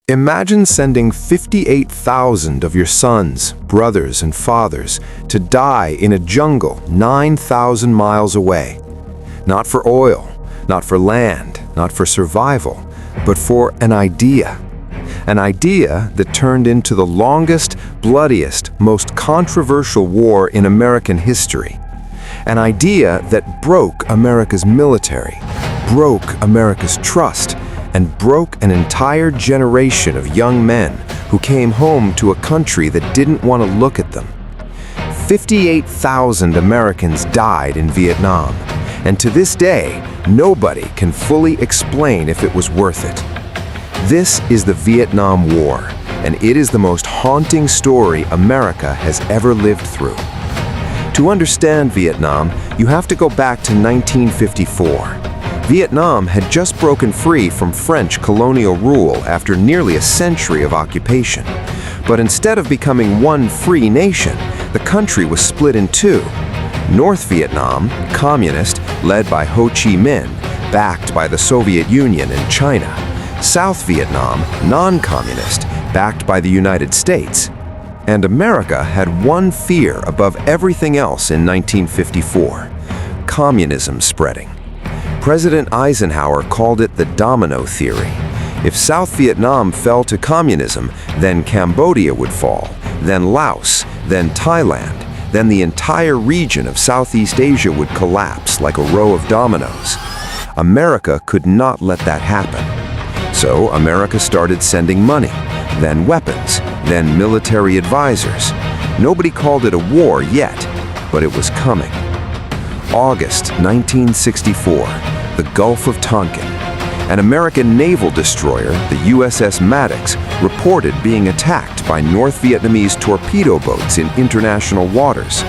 Imagine sending 58,000 of your sons, brothers, and fathers to die in a jungle 9,000 miles away. Not for oil, not for land, not for survival, but for an idea. An idea that turned into the longest, bloodiest, most controversial war in American history. An idea that broke America's military, broke America's trust, and broke an entire generation of young men who came home to a country that didn't want to look at them. 58,000 Americans died in Vietnam, and to this day, nobody can fully explain if it was worth it. This is the Vietnam War, and it is the most haunting story America has ever lived through. To understand Vietnam, you have to go back to 1954. Vietnam had just broken free from French colonial rule after nearly a century of occupation. But instead of becoming one free nation, the country was split in two. North Vietnam, communist, led by Ho Chi Minh, backed by the Soviet Union and China. South Vietnam, non-communist, backed by the United States. And America had one fear above everything else in 1954: communism spreading. President Eisenhower called it the domino theory. If South Vietnam fell to communism, then Cambodia would fall, then Laos, then Thailand, then the entire region of Southeast Asia would collapse like a row of dominoes. America could not let that happen. So America started sending money, then weapons, then military advisors. Nobody called it a war yet, but it was coming. August 1964, the Gulf of Tonkin. An American naval destroyer, the USS Maddox, reported being attacked by North Vietnamese torpedo boats in international waters.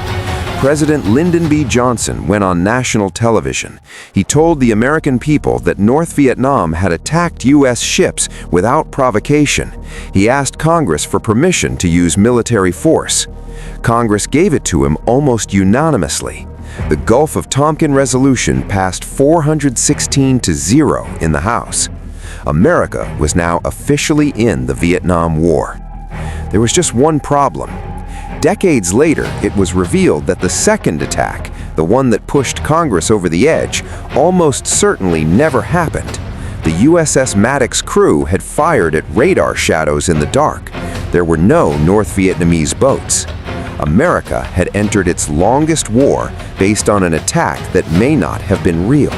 President Lyndon B. Johnson went on national television. He told the American people that North Vietnam had attacked U.S. ships without provocation. He asked Congress for permission to use military force. Congress gave it to him almost unanimously. The Gulf of Tonkin resolution passed 416-0 in the House. America was now officially in the Vietnam War. There was just one problem. Decades later, it was revealed that the second attack, the one that pushed Congress over the edge, almost certainly never happened. The USS Maddox crew had fired at radar shadows in the dark. There were no North Vietnamese boats. America had entered its longest war based on an attack that may not have been real.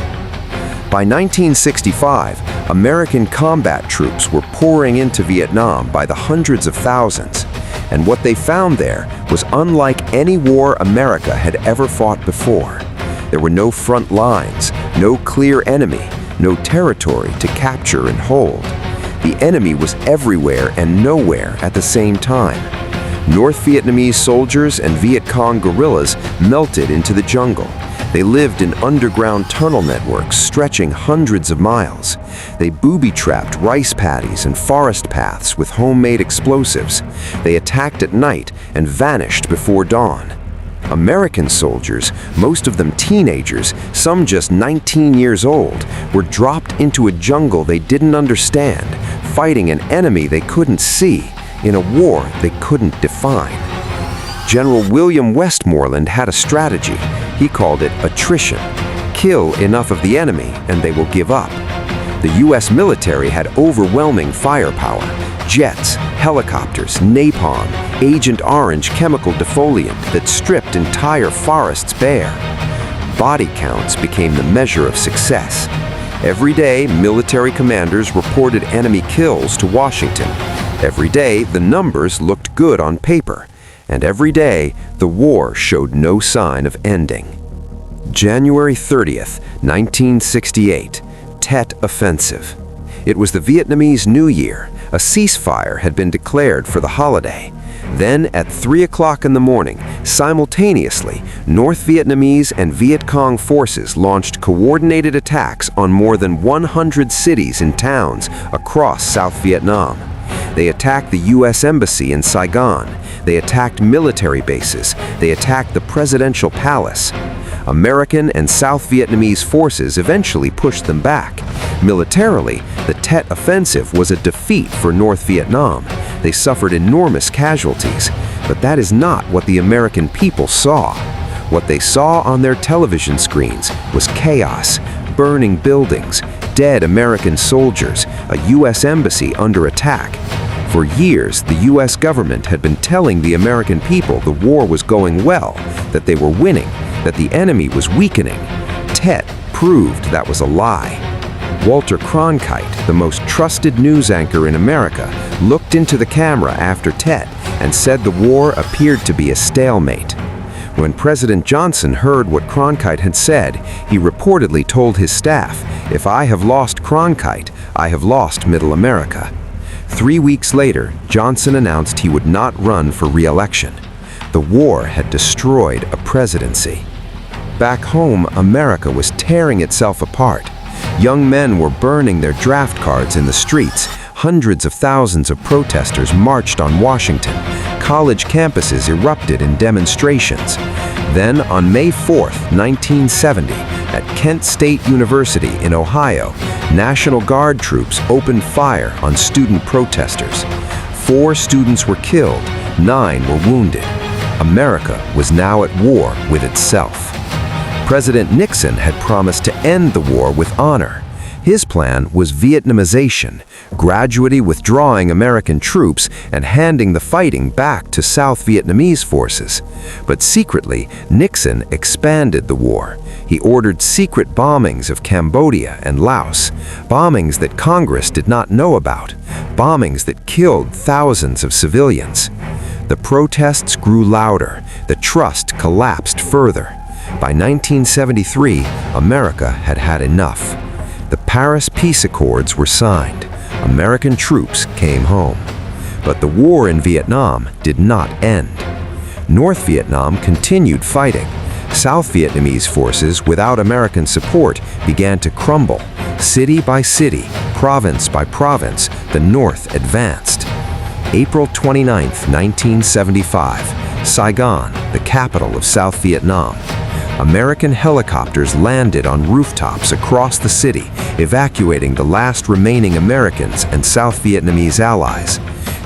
By 1965, American combat troops were pouring into Vietnam by the hundreds of thousands, and what they found there was unlike any war America had ever fought before. There were no front lines, no clear enemy, no territory to capture and hold. The enemy was everywhere and nowhere at the same time. North Vietnamese soldiers and Viet Cong guerrillas melted into the jungle. They lived in underground tunnel networks stretching hundreds of miles. They booby-trapped rice paddies and forest paths with homemade explosives. They attacked at night and vanished before dawn. American soldiers, most of them teenagers, some just 19 years old, were dropped into a jungle they didn't understand, fighting an enemy they couldn't see, in a war they couldn't define. General William Westmoreland had a strategy. He called it attrition. Kill enough of the enemy and they will give up. The U.S. military had overwhelming firepower. Jets, helicopters, napalm, Agent Orange chemical defoliant that stripped entire forests bare. Body counts became the measure of success. Every day, military commanders reported enemy kills to Washington. Every day, the numbers looked good on paper. And every day, the war showed no sign of ending. January 30th, 1968, Tet Offensive. It was the Vietnamese New Year. A ceasefire had been declared for the holiday. Then, at 3 o'clock in the morning, simultaneously, North Vietnamese and Viet Cong forces launched coordinated attacks on more than 100 cities and towns across South Vietnam. They attacked the U.S. Embassy in Saigon. They attacked military bases. They attacked the presidential palace. American and South Vietnamese forces eventually pushed them back. Militarily, the Tet Offensive was a defeat for North Vietnam. They suffered enormous casualties, but that is not what the American people saw. What they saw on their television screens was chaos, burning buildings, dead American soldiers, a U.S. embassy under attack. For years, the U.S. government had been telling the American people the war was going well, that they were winning, that the enemy was weakening. Tet proved that was a lie. Walter Cronkite, the most trusted news anchor in America, looked into the camera after Tet and said the war appeared to be a stalemate. When President Johnson heard what Cronkite had said, he reportedly told his staff, "If I have lost Cronkite, I have lost Middle America." 3 weeks later, Johnson announced he would not run for re-election. The war had destroyed a presidency. Back home, America was tearing itself apart. Young men were burning their draft cards in the streets. Hundreds of thousands of protesters marched on Washington. College campuses erupted in demonstrations. Then, on May 4, 1970, at Kent State University in Ohio, National Guard troops opened fire on student protesters. 4 students were killed, 9 were wounded. America was now at war with itself. President Nixon had promised to end the war with honor. His plan was Vietnamization, gradually withdrawing American troops and handing the fighting back to South Vietnamese forces. But secretly, Nixon expanded the war. He ordered secret bombings of Cambodia and Laos, bombings that Congress did not know about, bombings that killed thousands of civilians. The protests grew louder, the trust collapsed further. By 1973, America had had enough. The Paris Peace Accords were signed. American troops came home. But the war in Vietnam did not end. North Vietnam continued fighting. South Vietnamese forces, without American support, began to crumble. City by city, province by province, the North advanced. April 29, 1975, Saigon, the capital of South Vietnam. American helicopters landed on rooftops across the city, evacuating the last remaining Americans and South Vietnamese allies.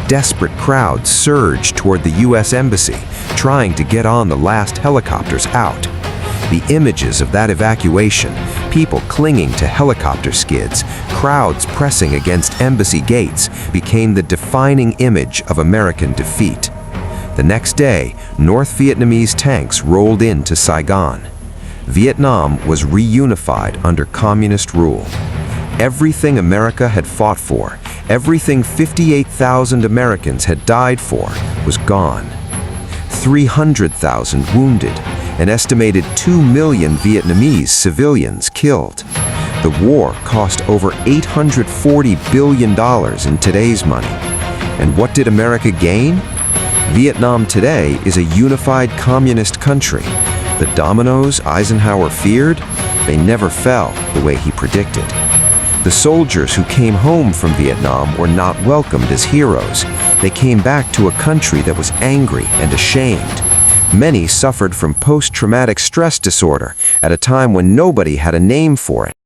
Desperate crowds surged toward the U.S. Embassy, trying to get on the last helicopters out. The images of that evacuation, people clinging to helicopter skids, crowds pressing against embassy gates, became the defining image of American defeat. The next day, North Vietnamese tanks rolled into Saigon. Vietnam was reunified under communist rule. Everything America had fought for, everything 58,000 Americans had died for, was gone. 300,000 wounded, an estimated 2 million Vietnamese civilians killed. The war cost over $840 billion in today's money. And what did America gain? Vietnam today is a unified communist country. The dominoes Eisenhower feared, they never fell the way he predicted. The soldiers who came home from Vietnam were not welcomed as heroes. They came back to a country that was angry and ashamed. Many suffered from post-traumatic stress disorder at a time when nobody had a name for it.